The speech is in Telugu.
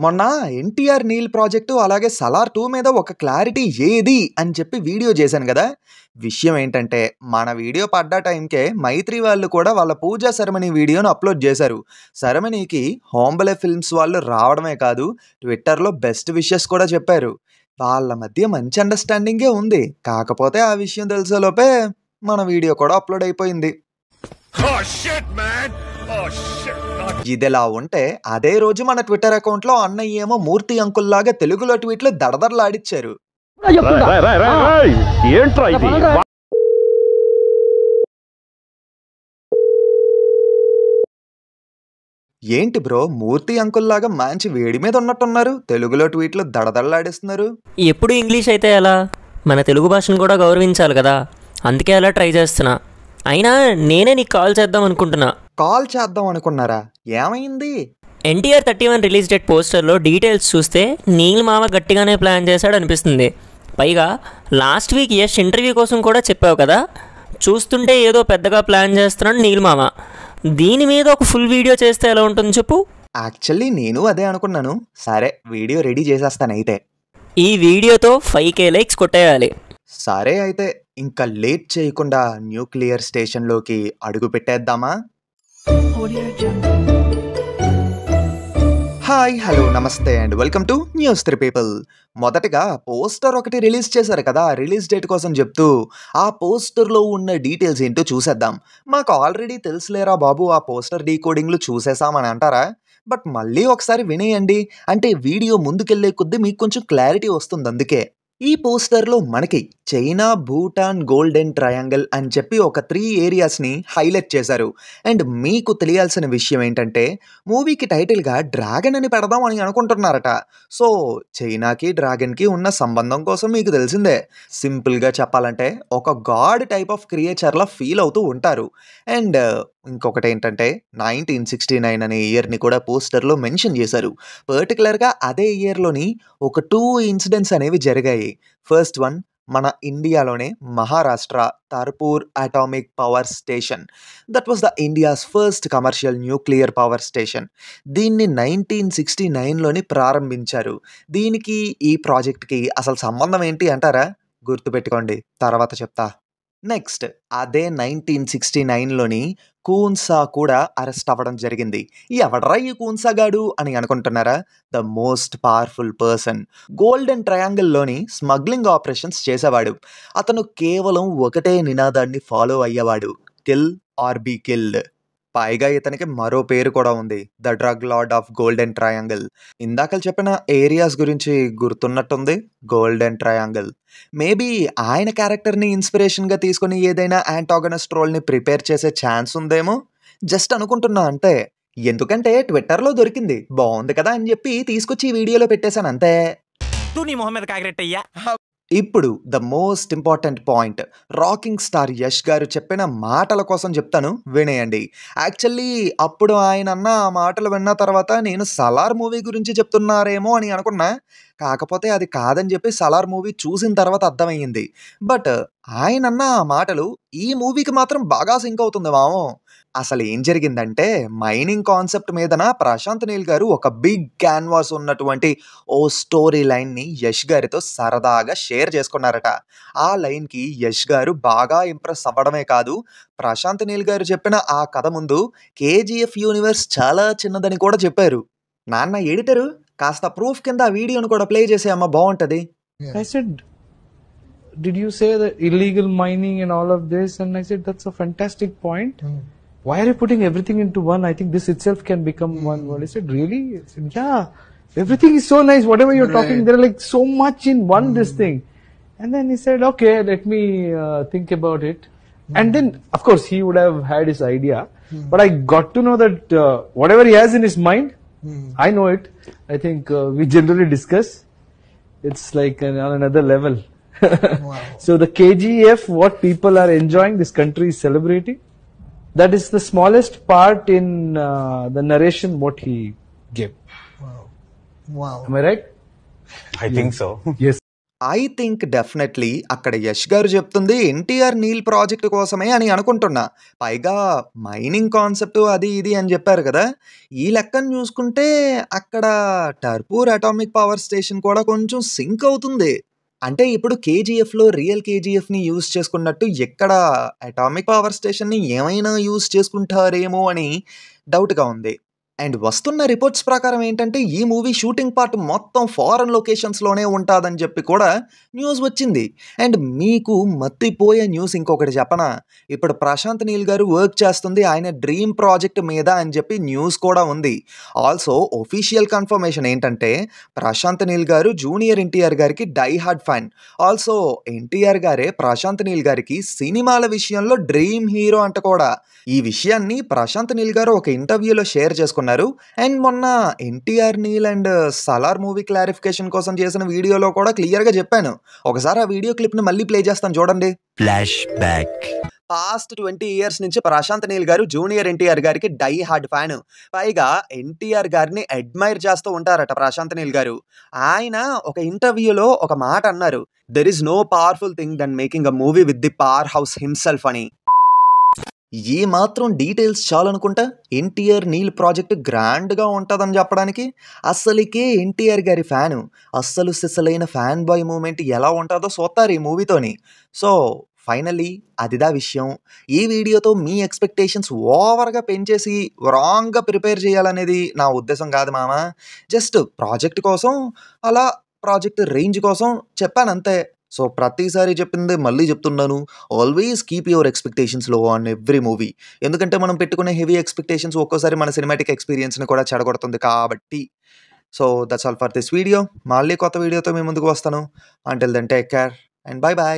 మొన్న 'ఎన్టీఆర్ నీల్' ప్రాజెక్టు అలాగే 'సలార్ 2' మీద ఒక క్లారిటీ ఏది అని చెప్పి వీడియో చేశాను గదా! విషయం ఏంటంటే మన వీడియో పడ్డ టైంకే 'మైత్రి' వాళ్ళు కూడా వాళ్ళ పూజా సెరమనీ వీడియోను అప్‌లోడ్ చేశారు. సెరమనీకి 'హోంబలే ఫిల్మ్స్' వాళ్ళు రావడమే కాదు ట్విట్టర్‌లో బెస్ట్ విషెస్ కూడా చెప్పారు. వాళ్ళ మధ్య మంచి అండర్‌స్టాండింగే ఉంది. కాకపోతే ఆ విషయం తెలిసేలోపే మన వీడియో కూడా అప్‌లోడ్ అయిపోయింది. ఇదిలా ఉంటే అదే రోజు మన ట్విట్టర్ అకౌంట్లో అన్నయ్య ఏమో మూర్తి అంకుల్లాగా తెలుగులో ట్వీట్లు దడదడలాడిచ్చారు. ఏంటి బ్రో మూర్తి అంకుల్లాగా మంచి వేడి మీద ఉన్నట్టున్నారు, తెలుగులో ట్వీట్లు దడదడలాడిస్తున్నారు. ఎప్పుడు ఇంగ్లీష్ అయితే ఎలా? మన తెలుగు భాషను కూడా గౌరవించాలి కదా, అందుకే అలా ట్రై చేస్తున్నా. అయినా నేనే నీకు కాల్ చేద్దాం అనుకుంటున్నా. కాల్ చేద్దాం అనుకున్నారా? ఏమైంది? ఎన్టీఆర్ 31 రిలీజ్ డేట్ పోస్టర్లో డీటెయిల్స్ చూస్తే నీల్ మామ గట్టిగానే ప్లాన్ చేశాడు అనిపిస్తుంది. పైగా లాస్ట్ వీక్ యష్ ఇంటర్వ్యూ కోసం కూడా చెప్పావు కదా, చూస్తుంటే ఏదో పెద్దగా ప్లాన్ చేస్తున్నాడు నీల్ మామ. దీని మీద ఒక ఫుల్ వీడియో చేస్తే ఎలా ఉంటుంది చెప్పు? యాక్చువల్లీ నేను అదే అనుకున్నాను. సరే వీడియో రెడీ చేసేస్తానైతే. ఈ వీడియోతో 5K లైక్స్ కొట్టేయాలి. సరే అయితే ఇంకా లేట్ చేయకుండా న్యూక్లియర్ స్టేషన్లోకి అడుగు పెట్టేద్దామా? హాయ్ హలో నమస్తే and welcome to news 3 people. మొదటగా పోస్టర్ ఒకటి రిలీజ్ చేశారు కదా, రిలీజ్ డేట్ కోసం చెప్తూ. ఆ పోస్టర్లో ఉన్న డీటెయిల్స్ ఏంటో చూసేద్దాం. మాకు ఆల్రెడీ తెలుసులేరా బాబు, ఆ పోస్టర్ డీకోడింగ్లు చూసేసామని అంటారా? బట్ మళ్ళీ ఒకసారి వినేయండి, అంటే వీడియో ముందుకెళ్లే కొద్దీ మీకు కొంచెం క్లారిటీ వస్తుంది. అందుకే ఈ పోస్టర్లో మనకి చైనా, భూటాన్, గోల్డెన్ ట్రయాంగిల్ అని చెప్పి ఒక 3 ఏరియాస్ని హైలైట్ చేశారు. అండ్ మీకు తెలియాల్సిన విషయం ఏంటంటే మూవీకి టైటిల్గా డ్రాగన్ అని పెడదాం అని అనుకుంటున్నారట. సో చైనాకి డ్రాగన్కి ఉన్న సంబంధం కోసం మీకు తెలిసిందే. సింపుల్గా చెప్పాలంటే ఒక గాడ్ టైప్ ఆఫ్ క్రియేచర్లా ఫీల్ అవుతూ ఉంటారు. అండ్ ఇంకొకటి ఏంటంటే 1969 అనే ఇయర్ని కూడా పోస్టర్లో మెన్షన్ చేశారు. పర్టికులర్గా అదే ఇయర్లోని ఒక 2 ఇన్సిడెంట్స్ అనేవి జరిగాయి. ఫస్ట్ వన్ మన ఇండియాలోనే Maharashtra Tarapur atomic power station. That was the India's first commercial nuclear power station. దీన్ని 1969లోని ప్రారంభించారు. దీనికి ఈ ప్రాజెక్ట్కి అసలు సంబంధం ఏంటి అంటారా? గుర్తుపెట్టుకోండి, తర్వాత చెప్తా. నెక్స్ట్ అదే 1969లోని కూన్సా కూడా అరెస్ట్ అవ్వడం జరిగింది. ఎవడ్రా ఈ కూన్సా గాడు అని అనుకుంటున్నారా? The most powerful person. Golden ట్రయాంగిల్లోని స్మగ్లింగ్ ఆపరేషన్స్ చేసేవాడు. అతను కేవలం ఒకటే నినాదాన్ని ఫాలో అయ్యేవాడు, కిల్ ఆర్ బీ కిల్డ్. పైగా ఇతనికి మరో పేరు కూడా ఉంది, the drug lord of golden triangle. ఇందాక చెప్పిన ఏరియాస్ గురించి గుర్తున్నట్టుంది, గోల్డెన్ ట్రయాంగిల్. మేబీ ఆయన క్యారెక్టర్ని ఇన్స్పిరేషన్గా తీసుకుని ఏదైనా యాంటాగనిస్ట్ రోల్ని ప్రిపేర్ చేసే ఛాన్స్ ఉందేమో, జస్ట్ అనుకుంటున్నా అంతే. ఎందుకంటే ట్విట్టర్లో దొరికింది, బాగుంది కదా అని చెప్పి తీసుకొచ్చి ఈ వీడియోలో పెట్టేశాను అంతే. ఇప్పుడు the most important point, rocking star Yash గారు చెప్పిన మాటల కోసం చెప్తాను, వినేయండి. యాక్చువల్లీ అప్పుడు ఆయన అన్న ఆ మాటలు విన్న తర్వాత నేను సలార్ మూవీ గురించి చెప్తున్నారేమో అని అనుకున్నా. కాకపోతే అది కాదని చెప్పి సలార్ మూవీ చూసిన తర్వాత అర్థమయ్యింది. బట్ ఆయన అన్న ఆ మాటలు ఈ మూవీకి మాత్రం బాగా సింక్ అవుతుంది మామో. అసలు ఏం జరిగిందంటే మైనింగ్ కాన్సెప్ట్ మీదన ప్రశాంత్ నీల్ గారు ఒక బిగ్ క్యాన్వాస్ ఉన్నటువంటి ఓ స్టోరీ లైన్ని యష్ గారితో సరదాగా షేర్ చేసుకున్నారట. ఆ లైన్కి యష్ గారు బాగా ఇంప్రెస్ అవ్వడమే కాదు, ప్రశాంత్ నీల్ గారు చెప్పిన ఆ కథ ముందు KGF యూనివర్స్ చాలా చిన్నదని కూడా చెప్పారు. నాన్న ఎడిటరు కాస్త ప్రూఫ్ కింద ఆ వీడియోను కూడా ప్లే చేసేయమ్మా, బాగుంటది. I said, did you say the illegal mining and all of this? And I said, that's a fantastic point. Why are you putting everything into one? I think this itself can become one word. I said, really? I said, yeah, everything is so nice. Whatever you're talking, there are like so much in one this thing. And then he said, okay, let me think about it. And then, of course, he would have had his idea. But I got to know that whatever he has in his mind, I know it. I think we generally discuss. It's like on another level. Wow. So the KGF, what people are enjoying, this country is celebrating. That is the smallest part in the narration what he gave. Wow. Wow. Am I right? I think so. Yes. I think definitely అక్కడ యష్ గారు చెప్తుంది ఎన్టీఆర్ నీల్ ప్రాజెక్ట్ కోసమే అని అనుకుంటున్నా. పైగా మైనింగ్ కాన్సెప్ట్ అది ఇది అని చెప్పారు కదా! ఈ లెక్కన చూసుకుంటే అక్కడ టర్పూర్ అటామిక్ పవర్ స్టేషన్ కూడా కొంచెం సింక్ అవుతుంది. అంటే ఇప్పుడు కేజీఎఫ్‌లో రియల్ కేజీఎఫ్‌ని యూజ్ చేసుకున్నట్టు ఇక్కడ అటామిక్ పవర్ స్టేషన్‌ని ఏమైనా యూజ్ చేసుకుంటారేమో అని డౌట్‌గా ఉంది. అండ్ వస్తున్న రిపోర్ట్స్ ప్రకారం ఏంటంటే ఈ మూవీ షూటింగ్ పార్ట్ మొత్తం ఫారెన్ లొకేషన్స్‌లోనే ఉంటాదని చెప్పి కూడా న్యూస్ వచ్చింది. అండ్ మీకు మత్తిపోయే న్యూస్ ఇంకొకటి చెప్పనా? ఇప్పుడు ప్రశాంత్ నీల్ గారు వర్క్ చేస్తుంది ఆయన డ్రీమ్ ప్రాజెక్ట్ మీద అని చెప్పి న్యూస్ కూడా ఉంది. ఆల్సో ఒఫీషియల్ కన్ఫర్మేషన్ ఏంటంటే ప్రశాంత్ నీల్ గారు జూనియర్ ఎన్టీఆర్ గారికి die hard fan. Also NTR గారే ప్రశాంత్ నీల్ గారికి సినిమాల విషయంలో డ్రీమ్ హీరో అంట కూడా. ఈ విషయాన్ని ప్రశాంత్ నీల్ గారు ఒక ఇంటర్వ్యూలో షేర్ చేసుకున్నారు. అండ్ మొన్న NTR Neel and Salaar movie clarification కోసం చేసిన వీడియోలో కూడా క్లియర్‌గా చెప్పాను. ఒకసారి ఆ వీడియో క్లిప్‌ని మళ్ళీ ప్లే చేస్తాను చూడండి. Flash back. పాస్ట్ 20 ఇయర్స్ నుంచి ప్రశాంత్ నీల్ గారు జూనియర్ ఎన్టీఆర్ గారికి డై హార్డ్ ఫ్యాన్. పైగా ఎన్టీఆర్ గారిని అడ్మైర్ చేస్తూ ఉంటారట ప్రశాంత్ నీల్ గారు. ఆయన ఒక ఇంటర్వ్యూలో ఒక మాట అన్నారు. "There is no powerful thing than making a movie with the power house himself" అని. ఈ మాత్రం డీటెయిల్స్ చాలనుకుంటా ఎన్టీఆర్ నీల్ ప్రాజెక్ట్ గ్రాండ్‌గా ఉంటదని చెప్పడానికి. అస్సలకే ఎన్టీఆర్ గారి ఫ్యాను. అస్సలు సిస్సలైన ఫ్యాన్ బాయ్ మూవ్‌మెంట్ ఎలా ఉంటదో చూస్తారు ఈ మూవీతోని. సో ఫైనల్లీ అదిదా విషయం. ఈ వీడియోతో మీ ఎక్స్‌పెక్టేషన్స్ ఓవర్‌గా పెంచేసి రాంగ్‌గా ప్రిపేర్ చేయాలనేది నా ఉద్దేశం కాదు మామ. జస్ట్ ప్రాజెక్ట్ కోసం అలా ప్రాజెక్ట్ రేంజ్ కోసం చెప్పానంతే. సో ప్రతిసారి చెప్పిందే మళ్ళీ చెప్తున్నాను. ఆల్వేస్ కీప్ యువర్ ఎక్స్‌పెక్టేషన్స్ లో ఆన్ ఎవ్రీ మూవీ. ఎందుకంటే మనం పెట్టుకునే హెవీ ఎక్స్‌పెక్టేషన్స్ ఒక్కోసారి మన సినిమాటిక్ ఎక్స్‌పీరియన్స్‌ని కూడా చెడగొడుతుంది కాబట్టి. So that's all for this video. మళ్ళీ కొత్త వీడియోతో మీ ముందుకు వస్తాను. Until then take care and bye by.